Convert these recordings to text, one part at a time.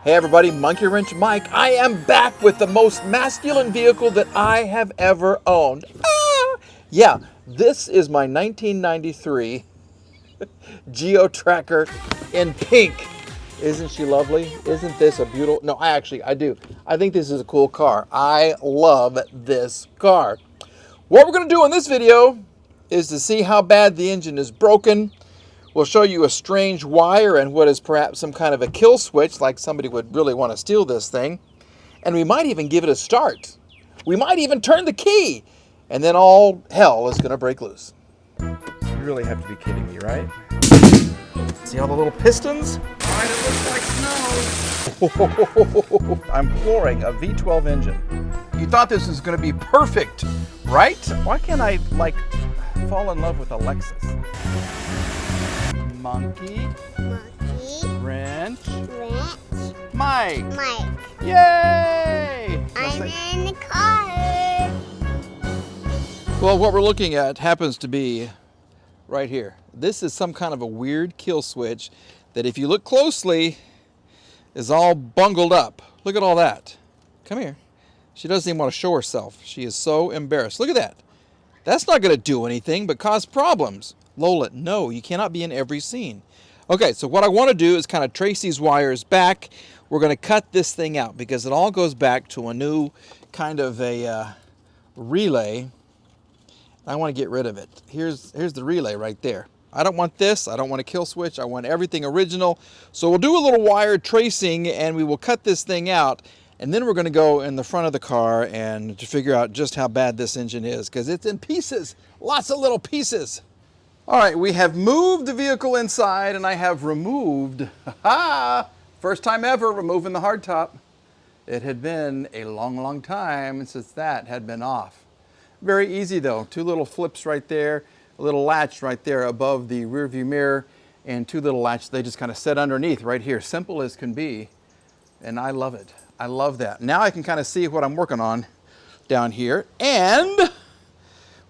Hey everybody, Monkey Wrench Mike. I am back with the most masculine vehicle that I have ever owned. Yeah, this is my 1993 Geo Tracker in pink. Isn't she lovely? Isn't this a beautiful? No, I do. I think this is a cool car. I love this car. What we're going to do in this video is to see how bad the engine is broken. We'll show you a strange wire and what is perhaps some kind of a kill switch, like somebody would really want to steal this thing. And we might even give it a start. We might even turn the key. And then all hell is going to break loose. You really have to be kidding me, right? See all the little pistons? Right, it looks like snow. I'm flooring a V12 engine. You thought this was going to be perfect, right? Why can't I, fall in love with a Lexus? Monkey. Wrench. Mike. Yay! I'm in the car. Well, what we're looking at happens to be right here. This is some kind of a weird kill switch that if you look closely is all bungled up. Look at all that. Come here. She doesn't even want to show herself. She is so embarrassed. Look at that. That's not going to do anything but cause problems. Lola, no, you cannot be in every scene. Okay, so what I want to do is kind of trace these wires back. We're going to cut this thing out because it all goes back to a new kind of a relay. I want to get rid of it. Here's the relay right there. I don't want this. I don't want a kill switch. I want everything original. So we'll do a little wire tracing and we will cut this thing out. And then we're going to go in the front of the car and to figure out just how bad this engine is because it's in pieces. Lots of little pieces. All right, we have moved the vehicle inside and I have removed, first time ever removing the hardtop. It had been a long time since that had been off. Very easy though, two little flips right there, a little latch right there above the rear view mirror, and two little latches, they just kind of sit underneath right here. Simple as can be, and I love it. I love that. Now I can kind of see what I'm working on down here, and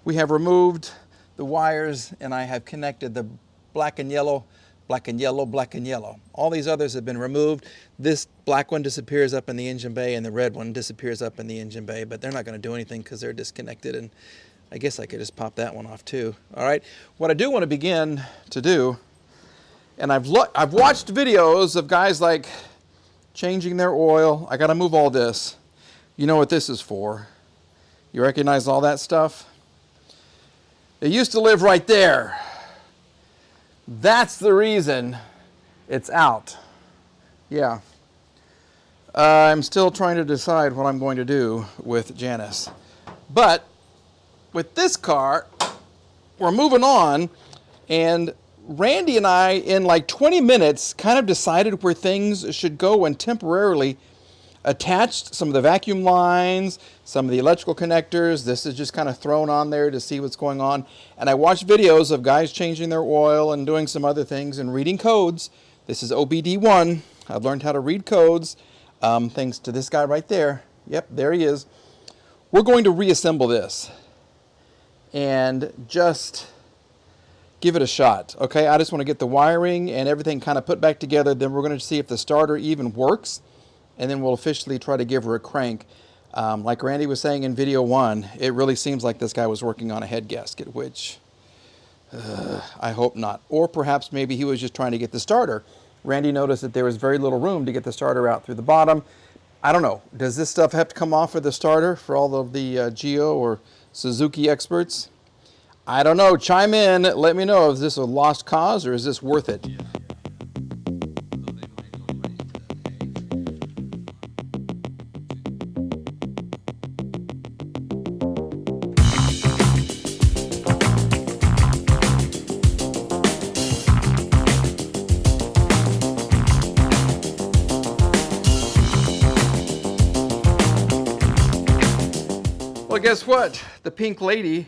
we have removed the wires and I have connected the black and yellow, black and yellow, black and yellow. All these others have been removed. This black one disappears up in the engine bay and the red one disappears up in the engine bay, but they're not going to do anything because they're disconnected, and I guess I could just pop that one off too. All right, what I do want to begin to do, and I've watched videos of guys like changing their oil. I got to move all this. You know what this is for. You recognize all that stuff? It used to live right there. That's the reason it's out. Yeah. I'm still trying to decide what I'm going to do with Janice. But with this car, we're moving on, and Randy and I, in like 20 minutes, kind of decided where things should go and temporarily attached some of the vacuum lines, some of the electrical connectors. This is just kind of thrown on there to see what's going on. And I watched videos of guys changing their oil and doing some other things and reading codes. This is OBD1. I've learned how to read codes thanks to this guy right there. Yep, there he is. We're going to reassemble this and just give it a shot. Okay, I just want to get the wiring and everything kind of put back together. Then we're going to see if the starter even works. And then we'll officially try to give her a crank. Like Randy was saying in video 1, it really seems like this guy was working on a head gasket, which I hope not. Or perhaps maybe he was just trying to get the starter. Randy noticed that there was very little room to get the starter out through the bottom. I don't know. Does this stuff have to come off of the starter for all of the Geo or Suzuki experts? I don't know. Chime in. Let me know. Is this a lost cause or is this worth it? Well, guess what? The pink lady,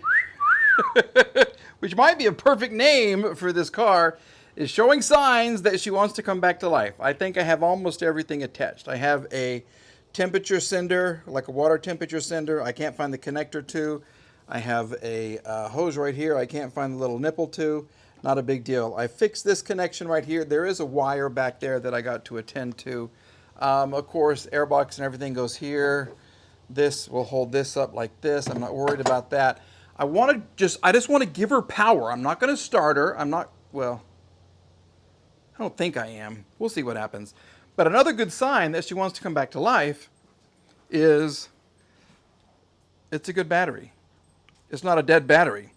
which might be a perfect name for this car, is showing signs that she wants to come back to life. I think I have almost everything attached. I have a temperature sender, like a water temperature sender. I can't find the connector to. I have a hose right here. I can't find the little nipple to. Not a big deal. I fixed this connection right here. There is a wire back there that I got to attend to. Of course, airbox and everything goes here. This will hold this up like this. I'm not worried about that. I just want to give her power. I'm not going to start her. Well, I don't think I am. We'll see what happens. But another good sign that she wants to come back to life is it's a good battery. It's not a dead battery.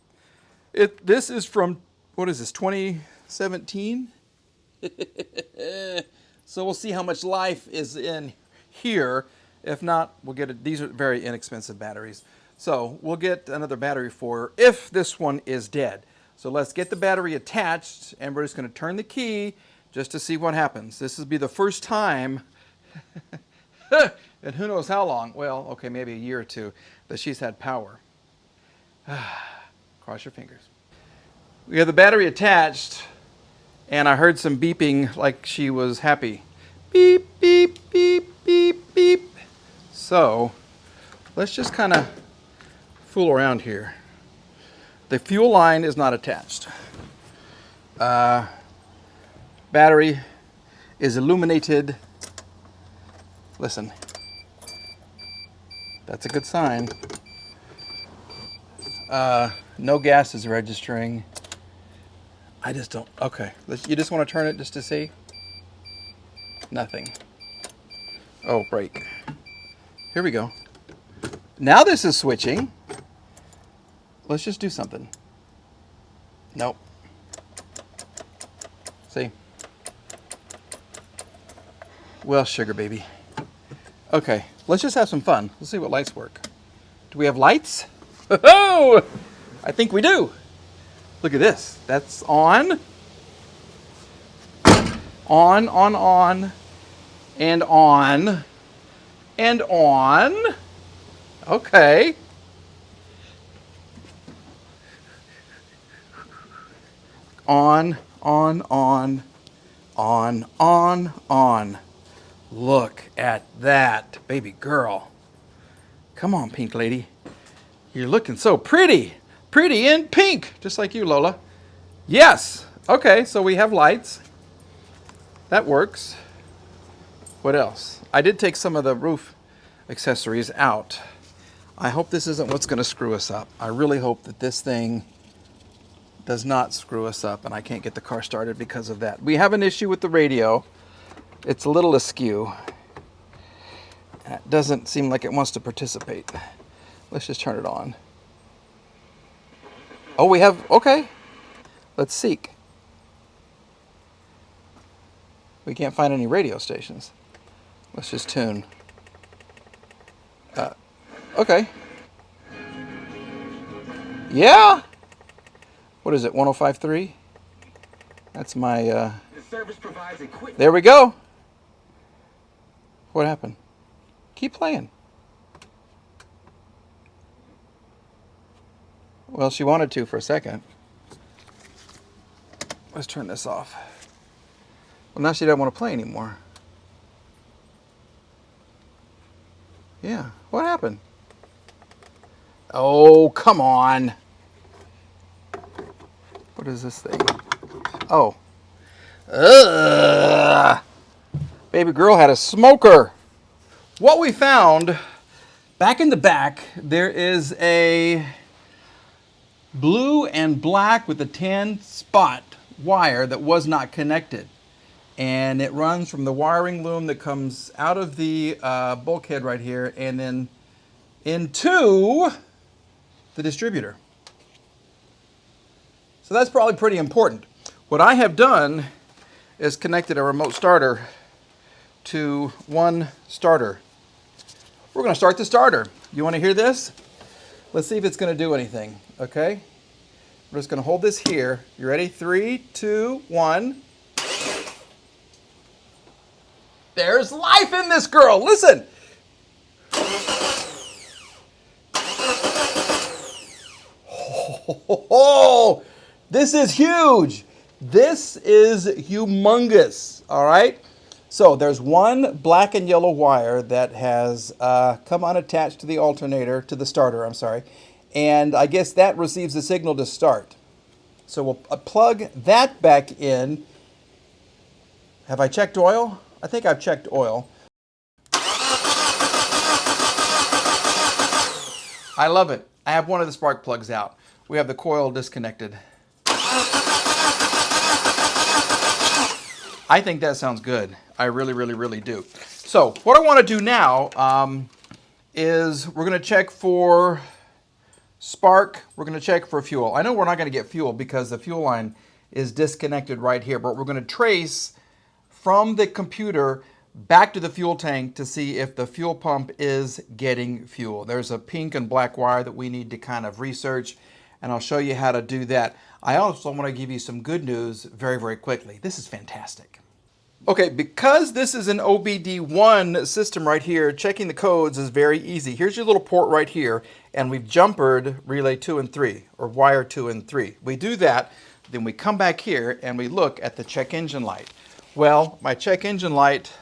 This is from, what is this, 2017? So we'll see how much life is in here. If not, we'll get it. These are very inexpensive batteries. So we'll get another battery for her if this one is dead. So let's get the battery attached, and we're just going to turn the key just to see what happens. This will be the first time, and who knows how long, well, okay, maybe a year or two, that she's had power. Cross your fingers. We have the battery attached, and I heard some beeping like she was happy. Beep, beep, beep, beep, beep. So let's just kind of fool around here. The fuel line is not attached. Battery is illuminated. Listen, that's a good sign. No gas is registering. I just don't, okay. You just want to turn it just to see? Nothing. Oh, brake. Here we go. Now this is switching. Let's just do something. Nope. See? Well, sugar baby. Okay, let's just have some fun. Let's see what lights work. Do we have lights? Oh, I think we do. Look at this. That's on. On, and on, and on. Okay. On, on. Look at that, baby girl. Come on, pink lady. You're looking so pretty. Pretty in pink, just like you, Lola. Yes. Okay, so we have lights. That works. What else? I did take some of the roof accessories out. I hope this isn't what's going to screw us up. I really hope that this thing does not screw us up and I can't get the car started because of that. We have an issue with the radio. It's a little askew. It doesn't seem like it wants to participate. Let's just turn it on. Oh, we have, okay. Let's seek. We can't find any radio stations. Let's just tune. Okay. Yeah. What is it, 105.3? That's my, The service provides a quick... There we go. What happened? Keep playing. Well, she wanted to for a second. Let's turn this off. Well, now she doesn't want to play anymore. Yeah, what happened? Oh, come on. What is this thing? Oh. Ugh. Baby girl had a smoker. What we found, back in the back, there is a blue and black with a tan spot wire that was not connected. And it runs from the wiring loom that comes out of the bulkhead right here and then into the distributor. So that's probably pretty important. What I have done is connected a remote starter to one starter. We're going to start the starter. You want to hear this? Let's see if it's going to do anything, okay? We're just going to hold this here. You ready? 3, 2, 1. There's life in this girl. Listen. Oh, this is huge. This is humongous. All right. So there's one black and yellow wire that has come unattached to the alternator, to the starter, I'm sorry. And I guess that receives the signal to start. So we'll plug that back in. Have I checked oil? I think I've checked oil. I love it. I have one of the spark plugs out. We have the coil disconnected. I think that sounds good. I really, really, really do. So what I want to do now is we're going to check for spark. We're going to check for fuel. I know we're not going to get fuel because the fuel line is disconnected right here, but we're going to trace from the computer back to the fuel tank to see if the fuel pump is getting fuel. There's a pink and black wire that we need to kind of research, and I'll show you how to do that. I also want to give you some good news very, very quickly. This is fantastic. Okay, because this is an OBD1 system right here, checking the codes is very easy. Here's your little port right here, and we've jumpered relay 2 and 3, or wire 2 and 3. We do that, then we come back here and we look at the check engine light. Well, my check engine light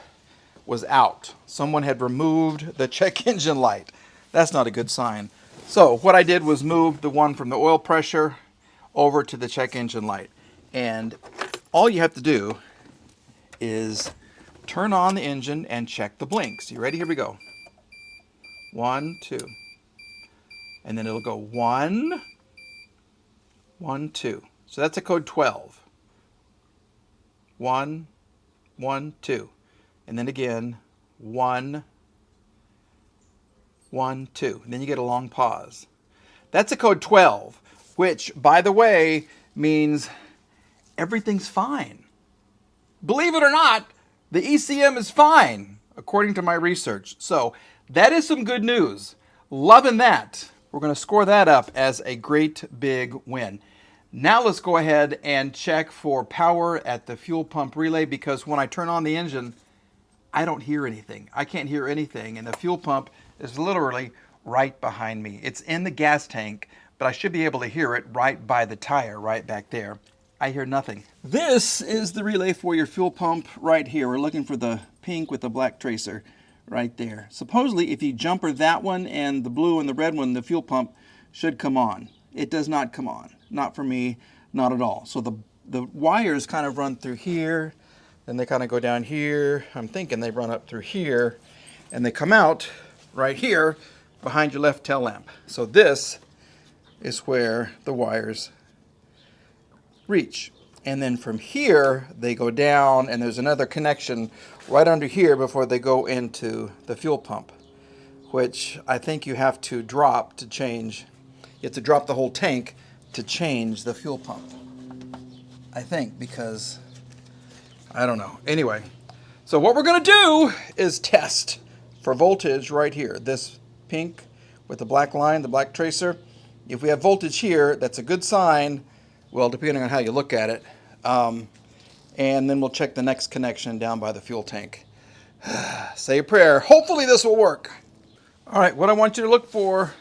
was out. Someone had removed the check engine light. That's not a good sign. So what I did was move the one from the oil pressure over to the check engine light. And all you have to do is turn on the engine and check the blinks. You ready? Here we go. 1, 2. And then it'll go 1, 1, 2. So that's a code 12. 1, 1, 2. And then again, 1, 1, 2. And then you get a long pause. That's a code 12, which, by the way, means everything's fine. Believe it or not, the ECM is fine, according to my research. So that is some good news. Loving that. We're going to score that up as a great big win. Now let's go ahead and check for power at the fuel pump relay, because when I turn on the engine, I don't hear anything. I can't hear anything, and the fuel pump is literally right behind me. It's in the gas tank, but I should be able to hear it right by the tire, right back there. I hear nothing. This is the relay for your fuel pump right here. We're looking for the pink with the black tracer right there. Supposedly, if you jumper that one and the blue and the red one, the fuel pump should come on. It does not come on. Not for me, not at all. So the wires kind of run through here, then they kind of go down here. I'm thinking they run up through here, and they come out right here behind your left tail lamp. So this is where the wires reach. And then from here, they go down, and there's another connection right under here before they go into the fuel pump, which I think you have to drop to change. You have to drop the whole tank to change the fuel pump, I think, because I don't know. Anyway, so what we're going to do is test for voltage right here. This pink with the black line, the black tracer. If we have voltage here, that's a good sign. Well, depending on how you look at it. And then we'll check the next connection down by the fuel tank. Say a prayer. Hopefully this will work. All right, what I want you to look for,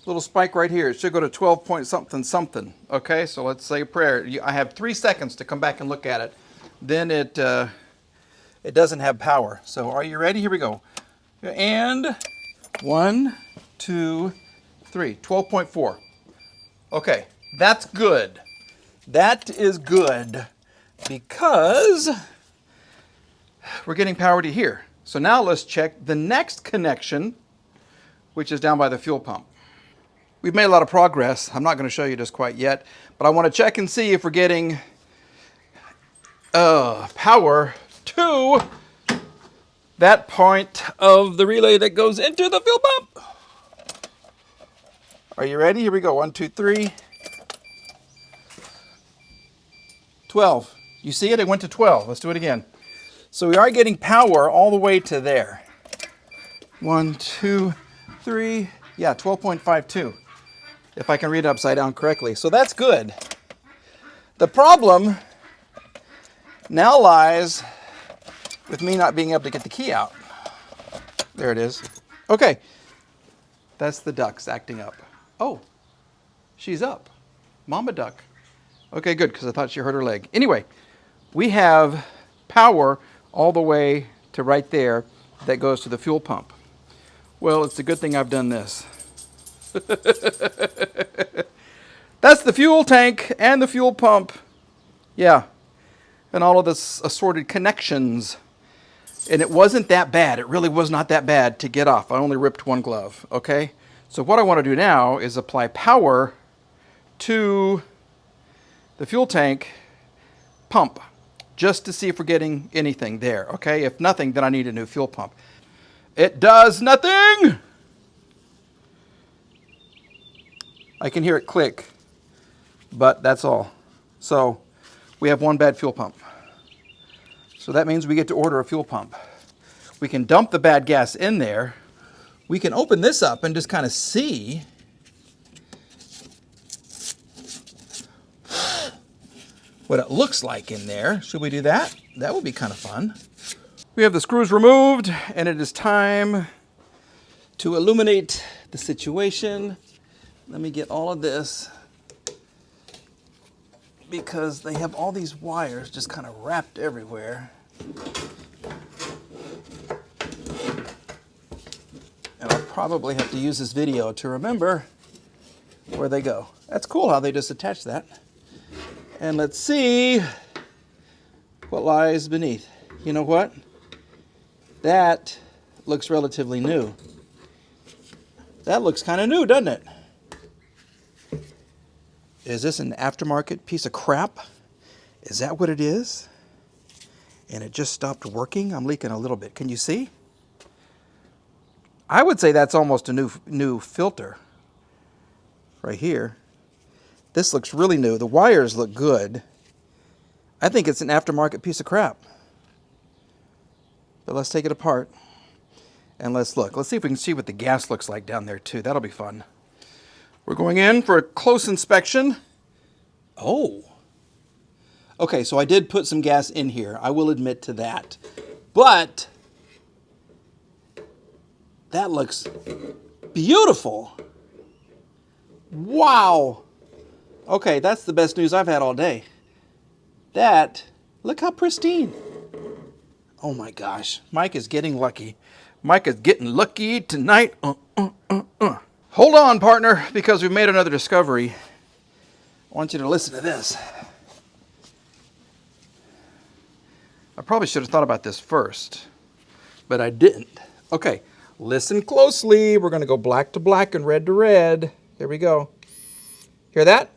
little spike right here. It should go to 12 point something something. Okay, so let's say a prayer. I have 3 seconds to come back and look at it. Then it doesn't have power. So are you ready? Here we go. And 1, 2, 3. 12.4. Okay, that's good. That is good because we're getting power to here. So now let's check the next connection, which is down by the fuel pump. We've made a lot of progress. I'm not going to show you just quite yet, but I want to check and see if we're getting power to that point of the relay that goes into the fuel pump. Are you ready? Here we go. 1, 2, 3. 12. You see it? It went to 12. Let's do it again. So we are getting power all the way to there. 1, 2, 3. Yeah, 12.52. If I can read it upside down correctly. So that's good. The problem now lies with me not being able to get the key out. There it is. Okay. That's the ducks acting up. Oh, she's up. Mama duck. Okay, good, because I thought she hurt her leg. Anyway, we have power all the way to right there that goes to the fuel pump. Well, it's a good thing I've done this. That's the fuel tank and the fuel pump. Yeah, and all of this assorted connections. And it wasn't that bad. It really was not that bad to get off. I only ripped one glove, okay? So what I want to do now is apply power to the fuel tank pump just to see if we're getting anything there, okay? If nothing, then I need a new fuel pump. It does nothing! I can hear it click, but that's all. So we have one bad fuel pump. So that means we get to order a fuel pump. We can dump the bad gas in there. We can open this up and just kind of see what it looks like in there. Should we do that? That would be kind of fun. We have the screws removed, and it is time to illuminate the situation. Let me get all of this, because they have all these wires just kind of wrapped everywhere. And I'll probably have to use this video to remember where they go. That's cool how they just attach that. And let's see what lies beneath. You know what? That looks relatively new. That looks kind of new, doesn't it? Is this an aftermarket piece of crap? Is that what it is? And it just stopped working? I'm leaking a little bit. Can you see? I would say that's almost a new filter right here. This looks really new. The wires look good. I think it's an aftermarket piece of crap. But let's take it apart and let's look. Let's see if we can see what the gas looks like down there too. That'll be fun. We're going in for a close inspection. Oh. Okay, so I did put some gas in here. I will admit to that. But that looks beautiful. Wow. Okay, that's the best news I've had all day. Look how pristine. Oh my gosh, Mike is getting lucky. Mike is getting lucky tonight. Hold on, partner, because we've made another discovery. I want you to listen to this. I probably should have thought about this first, but I didn't. Okay, listen closely. We're going to go black to black and red to red. Here we go. Hear that?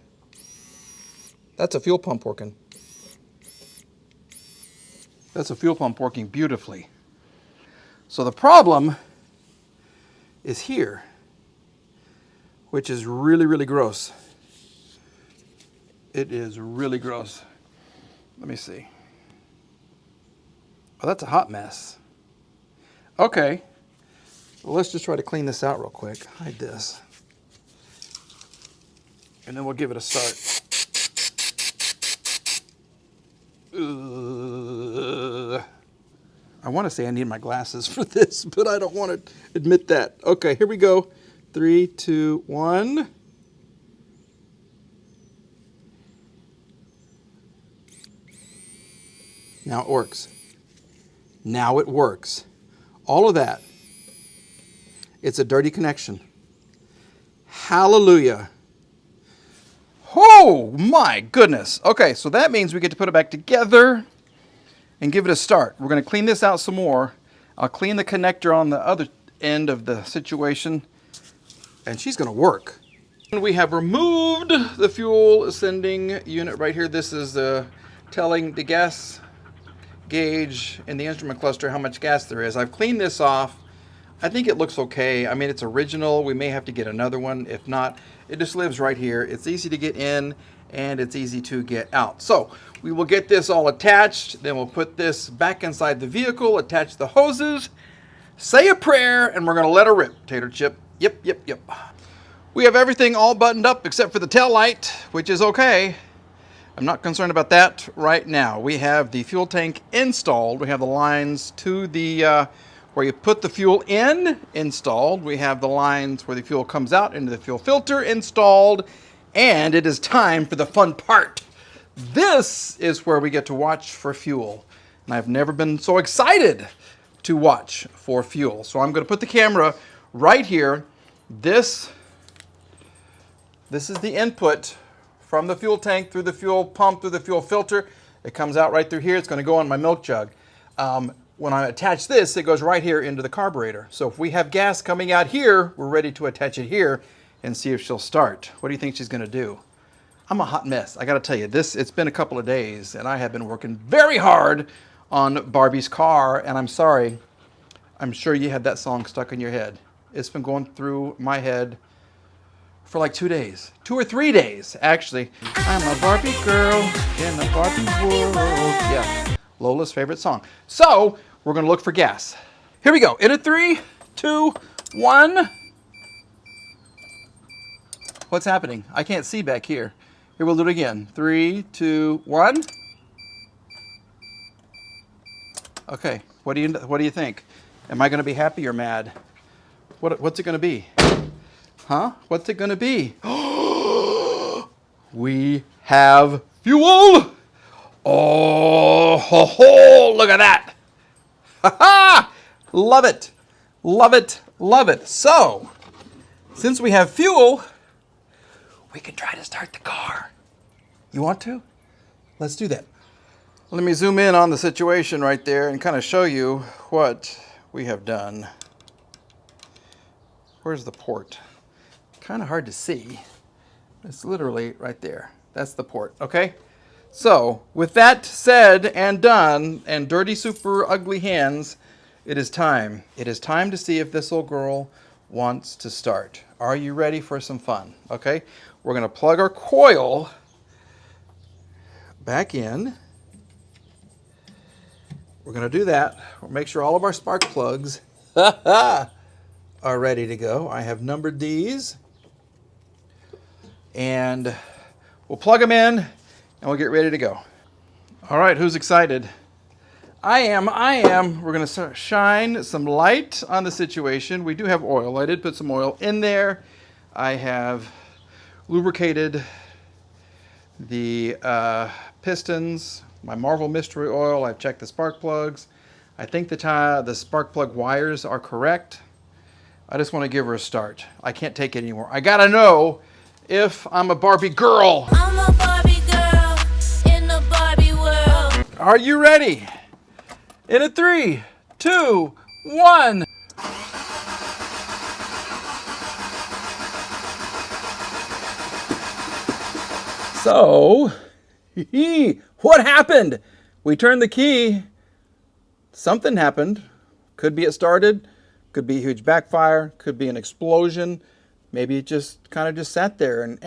That's a fuel pump working. That's a fuel pump working beautifully. So the problem is here, which is really, really gross. It is really gross. Let me see. Oh, that's a hot mess. Okay. Well, let's just try to clean this out real quick. Hide this. And then we'll give it a start. I want to say I need my glasses for this, but I don't want to admit that. Okay, here we go. 3, 2, 1. Now it works. Now it works. All of that. It's a dirty connection. Hallelujah. Oh my goodness. Okay, so that means we get to put it back together and give it a start. We're going to clean this out some more. I'll clean the connector on the other end of the situation, and she's going to work. And we have removed the fuel ascending unit right here. This is telling the gas gauge in the instrument cluster how much gas there is. I've cleaned this off. I think it looks okay. I mean, it's original. We may have to get another one. If not, it just lives right here. It's easy to get in and it's easy to get out. So we will get this all attached. Then we'll put this back inside the vehicle, attach the hoses, say a prayer, and we're going to let her rip, Tater Chip. Yep. We have everything all buttoned up except for the tail light, which is okay. I'm not concerned about that right now. We have the fuel tank installed. We have the lines to the where you put the fuel in installed. We have the lines where the fuel comes out into the fuel filter installed. And it is time for the fun part. This is where we get to watch for fuel. And I've never been so excited to watch for fuel. So I'm going to put the camera right here. This is the input from the fuel tank through the fuel pump, through the fuel filter. It comes out right through here. It's going to go on my milk jug. when I attach this, it goes right here into the carburetor. So if we have gas coming out here, we're ready to attach it here and see if she'll start. What do you think she's gonna do? I'm a hot mess. I gotta tell you, it's been a couple of days and I have been working very hard on Barbie's car, and I'm sorry, I'm sure you had that song stuck in your head. It's been going through my head for like 2 days, 2 or 3 days, actually. I'm a Barbie girl in the Barbie world. Yeah, Lola's favorite song. So we're gonna look for gas. Here we go, in a 3, 2, 1. What's happening? I can't see back here. Here, we'll do it again. 3, 2, 1. Okay, what do you think? Am I gonna be happy or mad? What's it gonna be? Huh? What's it gonna be? We have fuel! Oh, ho, ho, look at that! Ha ha! Love it! Love it! Love it! So, since we have fuel, we can try to start the car. You want to? Let's do that. Let me zoom in on the situation right there and kind of show you what we have done. Where's the port? Kind of hard to see. It's literally right there. That's the port, okay? So, with that said and done, and dirty, super ugly hands, it is time. It is time to see if this little girl wants to start. Are you ready for some fun? Okay? We're gonna plug our coil back in. We're gonna do that. We'll make sure all of our spark plugs are ready to go. I have numbered these. And we'll plug them in and we'll get ready to go. All right, who's excited? I am. We're gonna shine some light on the situation. We do have oil. I did put some oil in there. I have lubricated the pistons, my Marvel Mystery Oil. I've checked the spark plugs. I think the spark plug wires are correct. I just want to give her a start. I can't take it anymore. I gotta know if I'm a Barbie girl. I'm a Barbie girl in the Barbie world. Are you ready? In a 3, 2, 1. So, what happened? We turned the key. Something happened. Could be it started. Could be a huge backfire. Could be an explosion. Maybe it just kind of just sat there and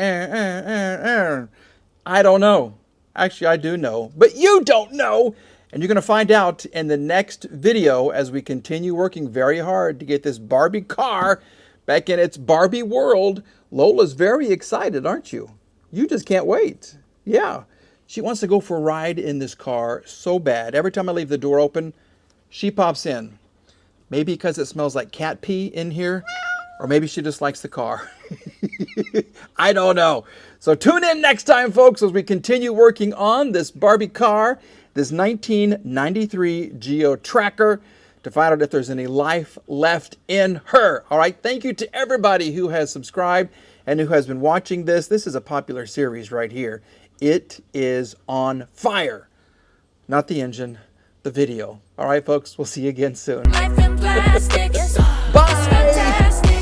I don't know. Actually, I do know, but you don't know. And you're going to find out in the next video as we continue working very hard to get this Barbie car back in its Barbie world. Lola's very excited, aren't you? You just can't wait. Yeah. She wants to go for a ride in this car so bad. Every time I leave the door open, she pops in. Maybe because it smells like cat pee in here. Or maybe she just likes the car. I don't know. So tune in next time, folks, as we continue working on this Barbie car, this 1993 Geo Tracker, to find out if there's any life left in her. All right, thank you to everybody who has subscribed and who has been watching this. This is a popular series right here. It is on fire. Not the engine, the video. All right, folks, we'll see you again soon. Life in plastic, yes,